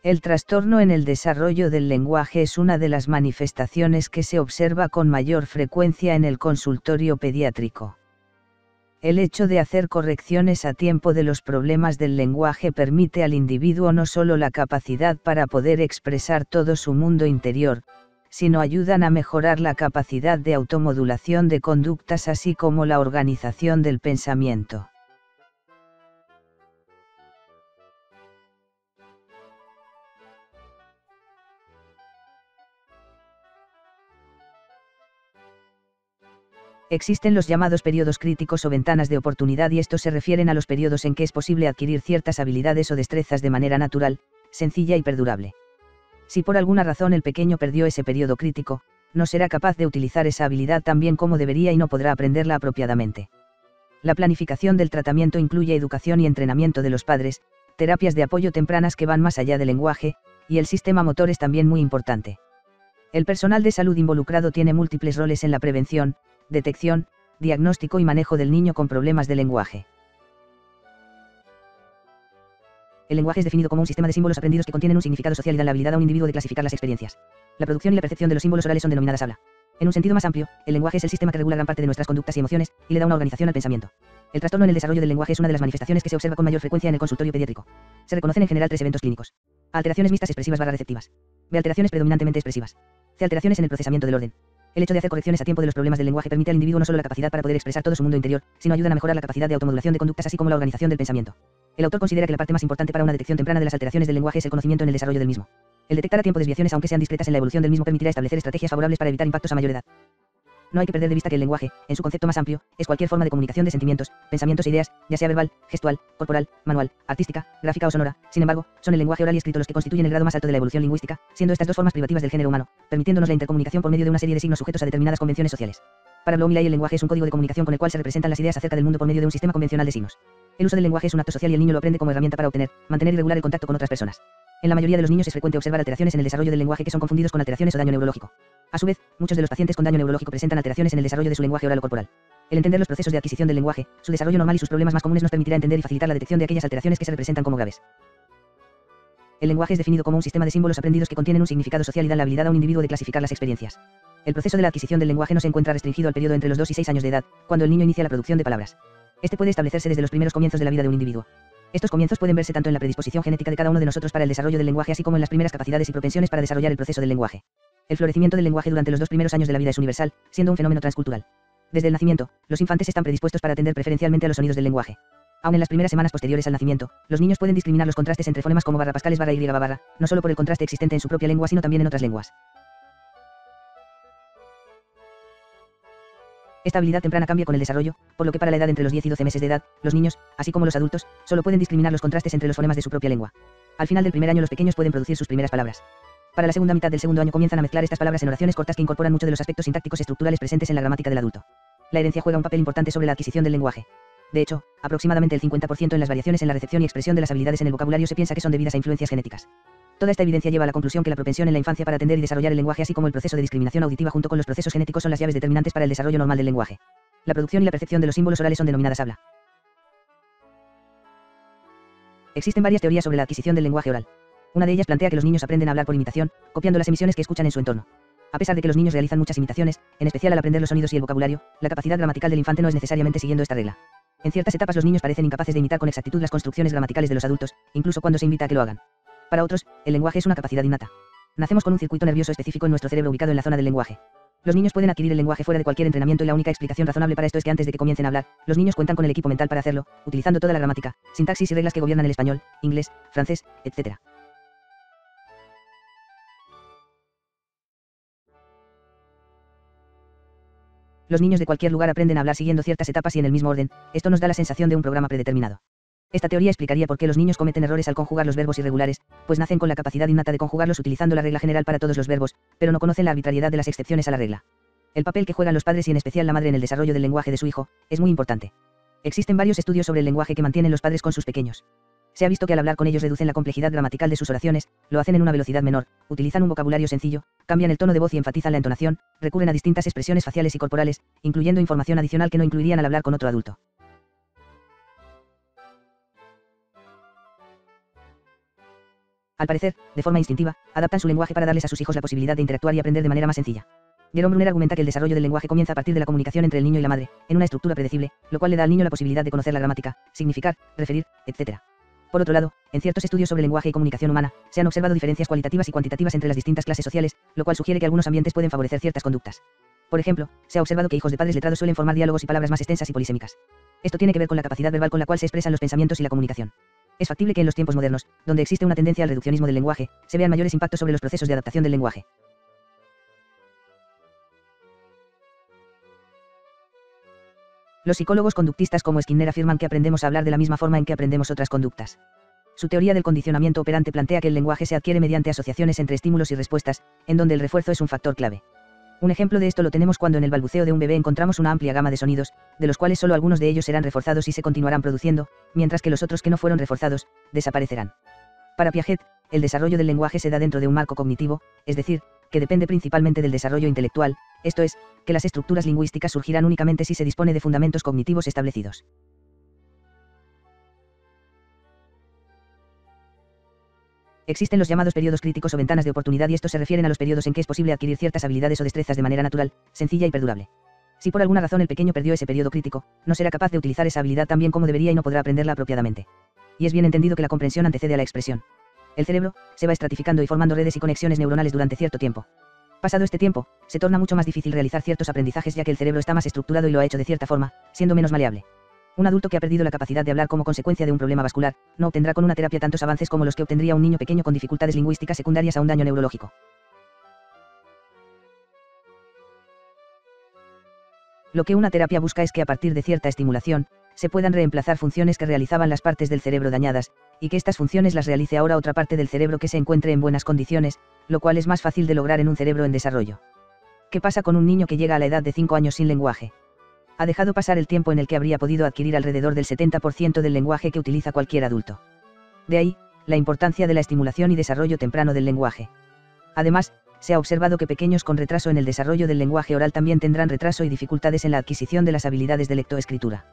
El trastorno en el desarrollo del lenguaje es una de las manifestaciones que se observa con mayor frecuencia en el consultorio pediátrico. El hecho de hacer correcciones a tiempo de los problemas del lenguaje permite al individuo no solo la capacidad para poder expresar todo su mundo interior, sino ayudan a mejorar la capacidad de automodulación de conductas así como la organización del pensamiento. Existen los llamados periodos críticos o ventanas de oportunidad y estos se refieren a los periodos en que es posible adquirir ciertas habilidades o destrezas de manera natural, sencilla y perdurable. Si por alguna razón el pequeño perdió ese periodo crítico, no será capaz de utilizar esa habilidad tan bien como debería y no podrá aprenderla apropiadamente. La planificación del tratamiento incluye educación y entrenamiento de los padres, terapias de apoyo tempranas que van más allá del lenguaje, y el sistema motor es también muy importante. El personal de salud involucrado tiene múltiples roles en la prevención, detección, diagnóstico y manejo del niño con problemas de lenguaje. El lenguaje es definido como un sistema de símbolos aprendidos que contienen un significado social y dan la habilidad a un individuo de clasificar las experiencias. La producción y la percepción de los símbolos orales son denominadas habla. En un sentido más amplio, el lenguaje es el sistema que regula gran parte de nuestras conductas y emociones, y le da una organización al pensamiento. El trastorno en el desarrollo del lenguaje es una de las manifestaciones que se observa con mayor frecuencia en el consultorio pediátrico. Se reconocen en general 3 eventos clínicos. A. Alteraciones mixtas expresivas/receptivas. B. Alteraciones predominantemente expresivas. C. Alteraciones en el procesamiento del orden. El hecho de hacer correcciones a tiempo de los problemas del lenguaje permite al individuo no solo la capacidad para poder expresar todo su mundo interior, sino ayudan a mejorar la capacidad de automodulación de conductas así como la organización del pensamiento. El autor considera que la parte más importante para una detección temprana de las alteraciones del lenguaje es el conocimiento en el desarrollo del mismo. El detectar a tiempo desviaciones aunque sean discretas en la evolución del mismo permitirá establecer estrategias favorables para evitar impactos a mayor edad. No hay que perder de vista que el lenguaje, en su concepto más amplio, es cualquier forma de comunicación de sentimientos, pensamientos e ideas, ya sea verbal, gestual, corporal, manual, artística, gráfica o sonora. Sin embargo, son el lenguaje oral y escrito los que constituyen el grado más alto de la evolución lingüística, siendo estas dos formas privativas del género humano, permitiéndonos la intercomunicación por medio de una serie de signos sujetos a determinadas convenciones sociales. Para Blomley, el lenguaje es un código de comunicación con el cual se representan las ideas acerca del mundo por medio de un sistema convencional de signos. El uso del lenguaje es un acto social y el niño lo aprende como herramienta para obtener, mantener y regular el contacto con otras personas. En la mayoría de los niños es frecuente observar alteraciones en el desarrollo del lenguaje que son confundidos con alteraciones o daño neurológico. A su vez, muchos de los pacientes con daño neurológico presentan alteraciones en el desarrollo de su lenguaje oral o corporal. El entender los procesos de adquisición del lenguaje, su desarrollo normal y sus problemas más comunes nos permitirá entender y facilitar la detección de aquellas alteraciones que se representan como graves. El lenguaje es definido como un sistema de símbolos aprendidos que contienen un significado social y dan la habilidad a un individuo de clasificar las experiencias. El proceso de la adquisición del lenguaje no se encuentra restringido al periodo entre los 2 y 6 años de edad, cuando el niño inicia la producción de palabras. Este puede establecerse desde los primeros comienzos de la vida de un individuo. Estos comienzos pueden verse tanto en la predisposición genética de cada uno de nosotros para el desarrollo del lenguaje así como en las primeras capacidades y propensiones para desarrollar el proceso del lenguaje. El florecimiento del lenguaje durante los 2 primeros años de la vida es universal, siendo un fenómeno transcultural. Desde el nacimiento, los infantes están predispuestos para atender preferencialmente a los sonidos del lenguaje. Aun en las primeras semanas posteriores al nacimiento, los niños pueden discriminar los contrastes entre fonemas como barra pascales barra y barra, no solo por el contraste existente en su propia lengua sino también en otras lenguas. Esta habilidad temprana cambia con el desarrollo, por lo que para la edad entre los 10 y 12 meses de edad, los niños, así como los adultos, solo pueden discriminar los contrastes entre los fonemas de su propia lengua. Al final del primer año los pequeños pueden producir sus primeras palabras. Para la segunda mitad del segundo año comienzan a mezclar estas palabras en oraciones cortas que incorporan muchos de los aspectos sintácticos estructurales presentes en la gramática del adulto. La herencia juega un papel importante sobre la adquisición del lenguaje. De hecho, aproximadamente el 50% en las variaciones en la recepción y expresión de las habilidades en el vocabulario se piensa que son debidas a influencias genéticas. Toda esta evidencia lleva a la conclusión que la propensión en la infancia para atender y desarrollar el lenguaje así como el proceso de discriminación auditiva junto con los procesos genéticos son las llaves determinantes para el desarrollo normal del lenguaje. La producción y la percepción de los símbolos orales son denominadas habla. Existen varias teorías sobre la adquisición del lenguaje oral. Una de ellas plantea que los niños aprenden a hablar por imitación, copiando las emisiones que escuchan en su entorno. A pesar de que los niños realizan muchas imitaciones, en especial al aprender los sonidos y el vocabulario, la capacidad gramatical del infante no es necesariamente siguiendo esta regla. En ciertas etapas los niños parecen incapaces de imitar con exactitud las construcciones gramaticales de los adultos, incluso cuando se invita a que lo hagan. Para otros, el lenguaje es una capacidad innata. Nacemos con un circuito nervioso específico en nuestro cerebro ubicado en la zona del lenguaje. Los niños pueden adquirir el lenguaje fuera de cualquier entrenamiento y la única explicación razonable para esto es que antes de que comiencen a hablar, los niños cuentan con el equipo mental para hacerlo, utilizando toda la gramática, sintaxis y reglas que gobiernan el español, inglés, francés, etc. Los niños de cualquier lugar aprenden a hablar siguiendo ciertas etapas y en el mismo orden. Esto nos da la sensación de un programa predeterminado. Esta teoría explicaría por qué los niños cometen errores al conjugar los verbos irregulares, pues nacen con la capacidad innata de conjugarlos utilizando la regla general para todos los verbos, pero no conocen la arbitrariedad de las excepciones a la regla. El papel que juegan los padres y en especial la madre en el desarrollo del lenguaje de su hijo es muy importante. Existen varios estudios sobre el lenguaje que mantienen los padres con sus pequeños. Se ha visto que al hablar con ellos reducen la complejidad gramatical de sus oraciones, lo hacen en una velocidad menor, utilizan un vocabulario sencillo, cambian el tono de voz y enfatizan la entonación, recurren a distintas expresiones faciales y corporales, incluyendo información adicional que no incluirían al hablar con otro adulto. Al parecer, de forma instintiva, adaptan su lenguaje para darles a sus hijos la posibilidad de interactuar y aprender de manera más sencilla. Jerome Brunner argumenta que el desarrollo del lenguaje comienza a partir de la comunicación entre el niño y la madre, en una estructura predecible, lo cual le da al niño la posibilidad de conocer la gramática, significar, referir, etc. Por otro lado, en ciertos estudios sobre lenguaje y comunicación humana, se han observado diferencias cualitativas y cuantitativas entre las distintas clases sociales, lo cual sugiere que algunos ambientes pueden favorecer ciertas conductas. Por ejemplo, se ha observado que hijos de padres letrados suelen formar diálogos y palabras más extensas y polisémicas. Esto tiene que ver con la capacidad verbal con la cual se expresan los pensamientos y la comunicación. Es factible que en los tiempos modernos, donde existe una tendencia al reduccionismo del lenguaje, se vean mayores impactos sobre los procesos de adaptación del lenguaje. Los psicólogos conductistas como Skinner afirman que aprendemos a hablar de la misma forma en que aprendemos otras conductas. Su teoría del condicionamiento operante plantea que el lenguaje se adquiere mediante asociaciones entre estímulos y respuestas, en donde el refuerzo es un factor clave. Un ejemplo de esto lo tenemos cuando en el balbuceo de un bebé encontramos una amplia gama de sonidos, de los cuales solo algunos de ellos serán reforzados y se continuarán produciendo, mientras que los otros que no fueron reforzados, desaparecerán. Para Piaget, el desarrollo del lenguaje se da dentro de un marco cognitivo, es decir, que depende principalmente del desarrollo intelectual, esto es, que las estructuras lingüísticas surgirán únicamente si se dispone de fundamentos cognitivos establecidos. Existen los llamados periodos críticos o ventanas de oportunidad y estos se refieren a los periodos en que es posible adquirir ciertas habilidades o destrezas de manera natural, sencilla y perdurable. Si por alguna razón el pequeño perdió ese periodo crítico, no será capaz de utilizar esa habilidad tan bien como debería y no podrá aprenderla apropiadamente. Y es bien entendido que la comprensión antecede a la expresión. El cerebro se va estratificando y formando redes y conexiones neuronales durante cierto tiempo. Pasado este tiempo, se torna mucho más difícil realizar ciertos aprendizajes ya que el cerebro está más estructurado y lo ha hecho de cierta forma, siendo menos maleable. Un adulto que ha perdido la capacidad de hablar como consecuencia de un problema vascular, no obtendrá con una terapia tantos avances como los que obtendría un niño pequeño con dificultades lingüísticas secundarias a un daño neurológico. Lo que una terapia busca es que a partir de cierta estimulación, se puedan reemplazar funciones que realizaban las partes del cerebro dañadas, y que estas funciones las realice ahora otra parte del cerebro que se encuentre en buenas condiciones, lo cual es más fácil de lograr en un cerebro en desarrollo. ¿Qué pasa con un niño que llega a la edad de 5 años sin lenguaje? Ha dejado pasar el tiempo en el que habría podido adquirir alrededor del 70% del lenguaje que utiliza cualquier adulto. De ahí, la importancia de la estimulación y desarrollo temprano del lenguaje. Además, se ha observado que pequeños con retraso en el desarrollo del lenguaje oral también tendrán retraso y dificultades en la adquisición de las habilidades de lectoescritura.